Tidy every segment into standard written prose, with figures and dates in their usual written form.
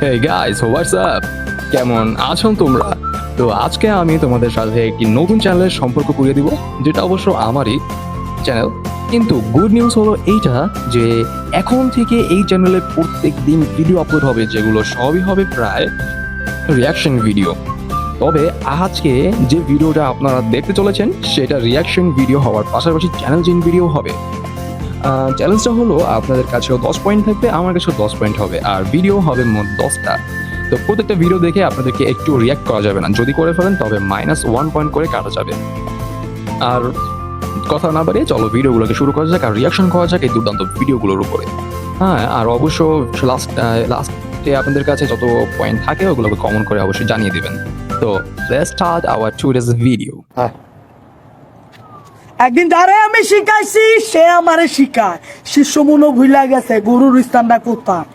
Hey guys, what's up? কেমন আছো তোমরা? তো আজকে আমি তোমাদের সাথে একটি নতুন চ্যানেলের সম্পর্ক করিয়ে দিব, যেটা অবশ্য আমারই চ্যানেল। কিন্তু গুড নিউজ হলো এইটা যে এখন থেকে এই চ্যানেলে প্রত্যেক দিন ভিডিও আপলোড হবে, যেগুলো সবই হবে প্রায় রিয়াকশন ভিডিও। তবে আজকে যে ভিডিওটা আপনারা দেখতে চলেছেন সেটা রিয়াকশন ভিডিও হওয়ার পাশাপাশি চ্যানেল চেঞ্জ ভিডিও হবে। চ্যালেঞ্জটা হলো আপনাদের কাছেও 10 পয়েন্ট থাকবে, আমার কাছেও 10 পয়েন্ট হবে, আর ভিডিও হবে মোট 10টা। তো প্রত্যেকটা ভিডিও দেখে আপনাদেরকে একটু রিয়াক্ট করা যাবে না, যদি করে ফেলেন তবে -1 পয়েন্ট করে কাটা যাবে। আর কথা না বাড়িয়ে চলো ভিডিওগুলোকে শুরু করা যাক আর রিয়াকশন করা যাক এই দুর্দান্ত ভিডিওগুলোর উপরে। হ্যাঁ, আর অবশ্য লাস্টে আপনাদের কাছে যত পয়েন্ট থাকে ওগুলোকে কমন করে অবশ্যই জানিয়ে দিবেন। তো let's start our today's video. একদিন যারে আমি শিখাইছি সে আমারে শিখায়, শিষ্য মনো ভুলা গেছে গুরুর স্থানটা কোথায়।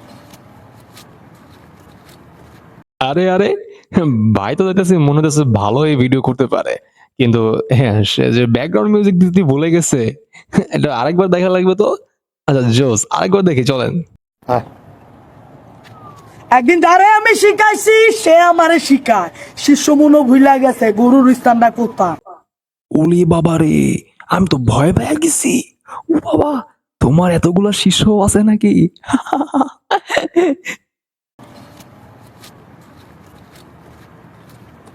আরে আরে, ভাই তো দেখতেছি মনে হচ্ছে ভালো এই ভিডিও করতে পারে, কিন্তু হ্যাঁ সে যে ব্যাকগ্রাউন্ড মিউজিক দিতে ভুলে গেছে, এটা আরেকবার দেখা লাগবে তো। আচ্ছা জোস, আরেকবার দেখি চলেন। একদিন যারে আমি শিখাইছি সে আমারে শিখায়, শিষ্য মনো ভুলা গেছে গুরুর স্থানটা কোথায়। ওলি বাবা রে, আমি তো ভয় পেয়ে গেছি। ও বাবা, তোমার এতগুলা শিষ্য আছে নাকি?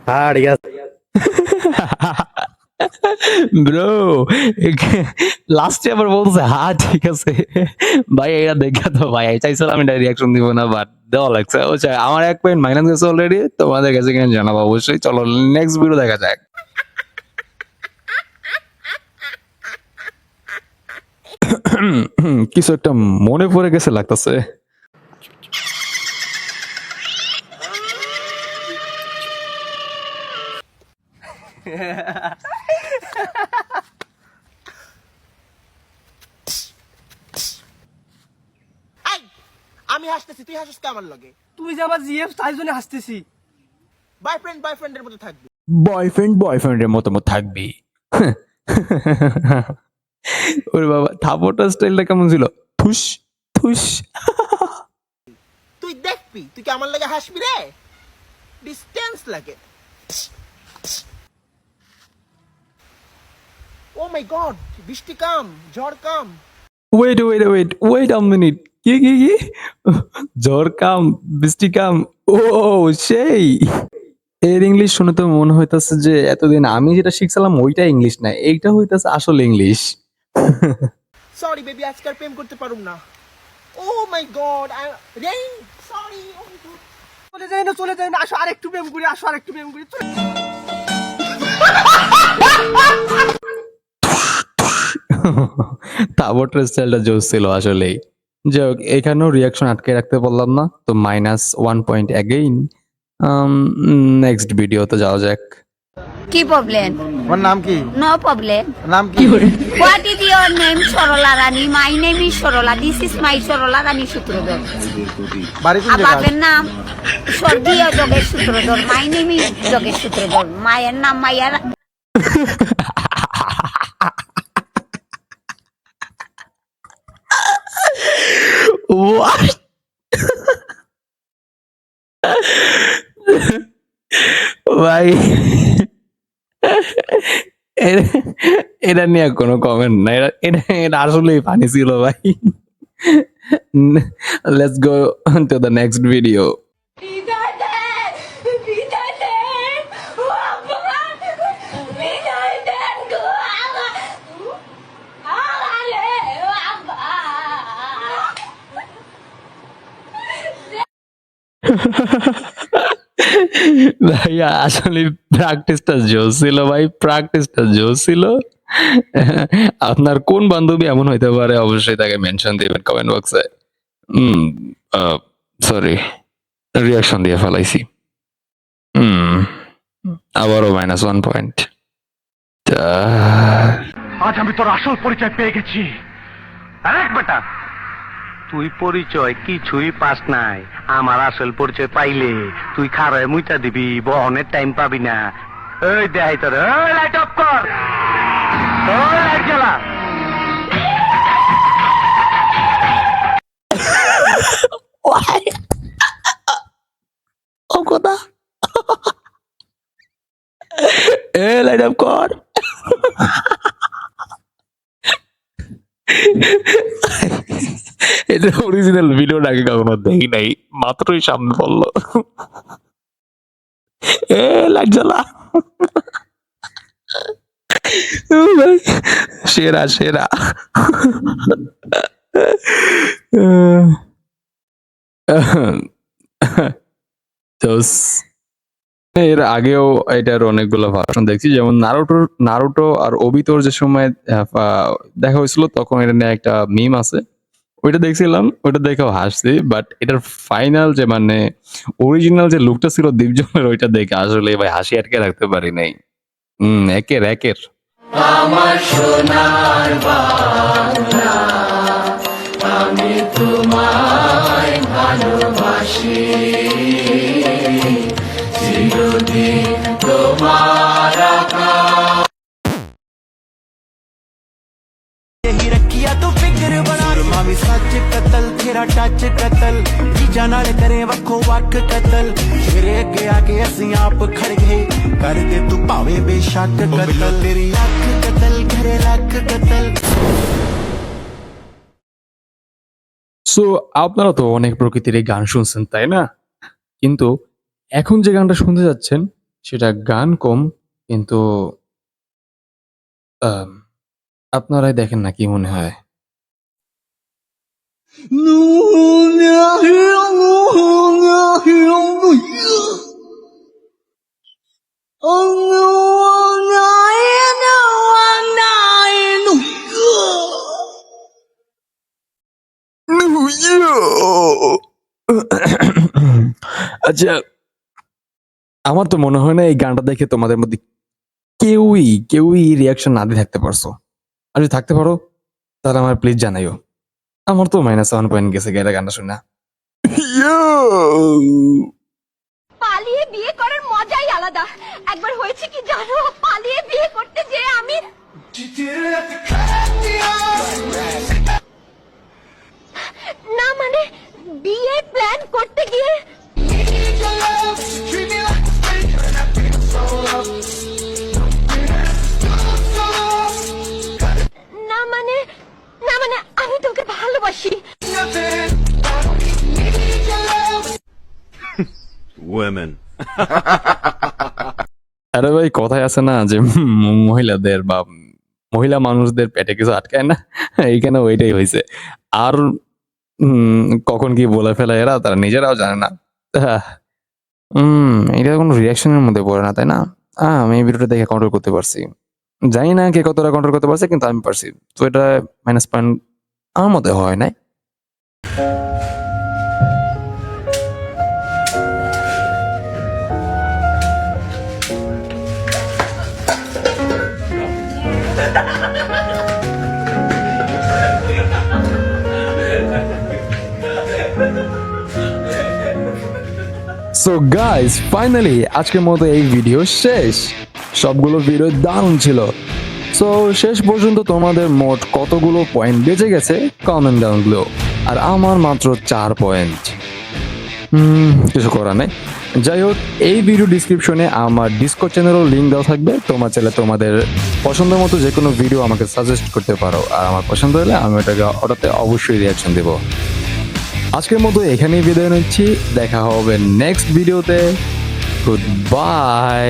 হ্যাঁ ঠিক আছে। ব্রো, লাস্টে আবার বলছে হ্যাঁ ঠিক আছে। ভাই এটা দেখা তো ভাই চাইছিলাম এটা রিয়াকশন দিব না, বাট দেওয়া লাগছে। আমার 1 পয়েন্ট মাইনাস গেছে অলরেডি, তোমাদের কাছে কেন জানাবো অবশ্যই। চলো নেক্সট ভিডিও দেখা যাক। কিছু একটা মনে পড়ে গেছে লাগতেছে। আমি হাসতেছি, তুই হাসিস কে আমার লগে? তুই যে আমার জিএফ তাই জন্য হাসতেছি। বয়ফ্রেন্ডের মতো থাকবি। বয়ফ্রেন্ডের মতো থাকবি। ওরে বাবা, থাপড়টা স্টাইলটা কেমন ছিল? থুস থুস। তুই দেখবি, তুই কি আমার লগে হাসবি রে? ডিস্টেন্স লাগে। ও মাই গড, বৃষ্টি কাম, ঝড় কাম। Wait a minute. কি জ্বর কাম, বৃষ্টি কাম। ও সেই এর ইংলিশ শুনে তো মনে হইতাছে যে এতদিন আমি যেটা শিখছিলাম ওইটা ইংলিশ না, এইটা হইতাছে আসল ইংলিশ। সরি বেবি, আজকাল প্রেম করতে পারুম না। ও মাই গড, রেইন, সরি। চলে যাই না, আসো আরেকটু প্রেম করি, আসো আরেকটু প্রেম করি। তাবটের স্টাইলটা জোস ছিল আসলেই। যাই হোক, এখানেও রিয়াকশন আটকে রাখতে পারলাম না, তো -1 পয়েন্ট অ্যাগেইন। নেক্সট ভিডিওতে যাওয়া যাক। কি প্রবলেম? তোমার নাম কি? No problem. নাম কি? What is your name? Sarala Rani. My name is Sarala. This is my Sarala Rani Sutradhar. বাড়ি কোন আর জায়গা? বাপের নাম স্বর্গীয় Jogesh Sutradhar. My name is Jogesh Sutradhar. মায়ের নাম মাইয়া। What? ভাই, এটা নিয়ে কোনো কমেন্ট না, এটা আসলেই ফানি ছিল ভাই। Let's go to the next video. ভাইয়া আসলে প্র্যাকটিসটা জোস ছিল ভাই, প্র্যাকটিসটা জোস ছিল। আপনার কোন বান্ধবী এমন হইতে পারে অবশ্যই তাকে মেনশন দিবেন কমেন্ট বক্সে। সরি, রিয়াকশন দিয়ে ফেলাইছি। আবারও -1 পয়েন্ট। আজ আমি তোর আসল পরিচয় পেয়ে গেছি। আরেক বেটা, তুই পরিচয় কিছুই পাস নাই। আমার আসল পরিচয় পাইলে তুই খারায় মুইটা দিবি, বহনের টাইম পাবি না। এই দেখাই তোর, ওই লাইট অফ কর, ওই লাইট জ্বালা। এ লাইট আপ কর। এটা অরিজিনাল ভিডিও আগে কখনো দেখি নাই, মাত্রই সামনে পড়লো। এ লাইট জ্বালা। সেরা সেরা। জোস। এর আগেও এটার অনেকগুলো ভার্সন দেখছি, যেমন নারুটো আর ওবিতোর যে সময় দেখা হয়েছিল তখন এটা নিয়ে একটা মিম আছে, ওইটা দেখছিলাম, ওইটা দেখেও হাসছি। বাট এটার ফাইনাল যে মানে অরিজিনাল যে লুকটা ছিল দীপজলের, ওইটা দেখে আসলে ভাই হাসি আটকে রাখতে পারি নাই। একের একের। यही रखिया तू फिक्र बना मामी सच कतल तेरा टच कतल जीजा नाल करे वखो वख कतल तेरे अगे आके असी आप खड़ गए कर दे तू भावे बेशक कतल तेरी अख कतल घरे लख कतल। সো আপনারা তো অনেক প্রকৃতির এই গান শুনছেন, তাই না? কিন্তু এখন যে গানটা শুনতে যাচ্ছেন সেটা গান কম, কিন্তু আপনারাই দেখেন না কি মনে হয়। আচ্ছা, আমার তো মনে হয় না এই গানটা দেখে তোমাদের মধ্যে কেউই রিয়াকশন না দিয়ে থাকতে পারছো। আর যদি থাকতে পারো তাহলে আমার প্লিজ জানাইও। আমার তো -1 পয়েন্ট গেছে গানটা শুনে। পালিয়ে বিয়ে করার মজাই আলাদা। একবার হয়েছে কি জানো, পালিয়ে বিয়ে করতে যে আমি না মানে বিয়ে প্ল্যান করতে গিয়ে না মানে আমি তোকে ভালোবাসি। Women আরে ভাই, কথায় আছে না যে মহিলাদের বা মহিলা মানুষদের পেটে কিছু আটকায় না, এইখানে ওইটাই হয়েছে। আর কখন কি বলে ফেলে এরা, তারা নিজেরাও জানে না। এটা কোনো রিয়াকশনের মধ্যে পড়ে না, তাই না? আমি এই ভিডিওটা দেখে কন্ট্রোল করতে পারছি। জানি না কে কতটা কন্ট্রোল করতে পারছে, কিন্তু আমি পারছি। তো এটা -1 আমার মতে হয় নাই। সো গাইস, ফাইনালি আজকের মতো এই ভিডিও শেষ। সবগুলো ভিডিও দারুণ ছিল। সো শেষ পর্যন্ত তোমাদের মোট কতগুলো পয়েন্ট বেঁচে গেছে কমেন্ট ডাউন বিলো। আর আমার মাত্র 4 পয়েন্ট। কিছু করার নেই। যাই হোক, এই ভিডিও ডিসক্রিপশনে আমার ডিসকর্ড চ্যানেলের লিঙ্ক দেওয়া থাকবে। তোমার চাইলে তোমাদের পছন্দের মতো যে কোনো ভিডিও আমাকে সাজেস্ট করতে পারো, আর আমার পছন্দ হলে আমি ওটাতে অবশ্যই রিয়াকশন দেব। আজকের মতো এখানেই বিদায় নিচ্ছি, দেখা হবে নেক্সট ভিডিওতে। Good bye.